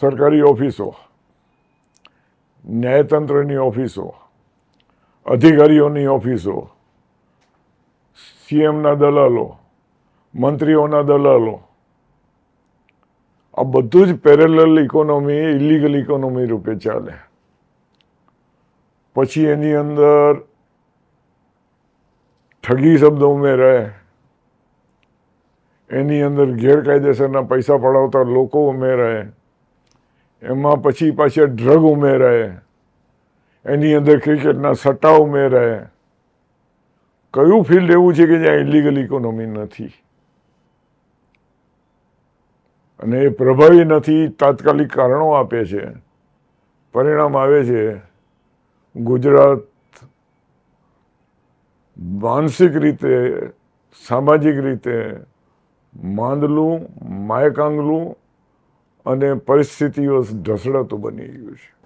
સરકારી ઓફિસો, ન્યાયતંત્રની ઓફિસો, અધિકારીઓની ઓફિસો, સીએમના દલાલો, મંત્રીઓના દલાલો, આ બધું જ પેરેલલ ઇકોનોમી, ઇલીગલ ઇકોનોમી રૂપે ચાલે. પછી એની અંદર ઠગી શબ્દ ઉમેરાય, એની અંદર ગેરકાયદેસરના પૈસા પડાવતા લોકો ઉમેરાય, એમાં પછી પાછા ડ્રગ ઉમેરાય, એની અંદર ક્રિકેટના સટ્ટા ઉમેરાય. કયું ફિલ્ડ એવું છે કે જ્યાં ઇલીગલ ઇકોનોમી નથી? અને એ પ્રભાવી નથી. તાત્કાલિક કારણો આપે છે. પરિણામ આવે છે ગુજરાત માનસિક રીતે, સામાજિક રીતે માંદલું, માયકાંગલું અને પરિસ્થિતિઓ ઢસડાતું બની ગયું છે.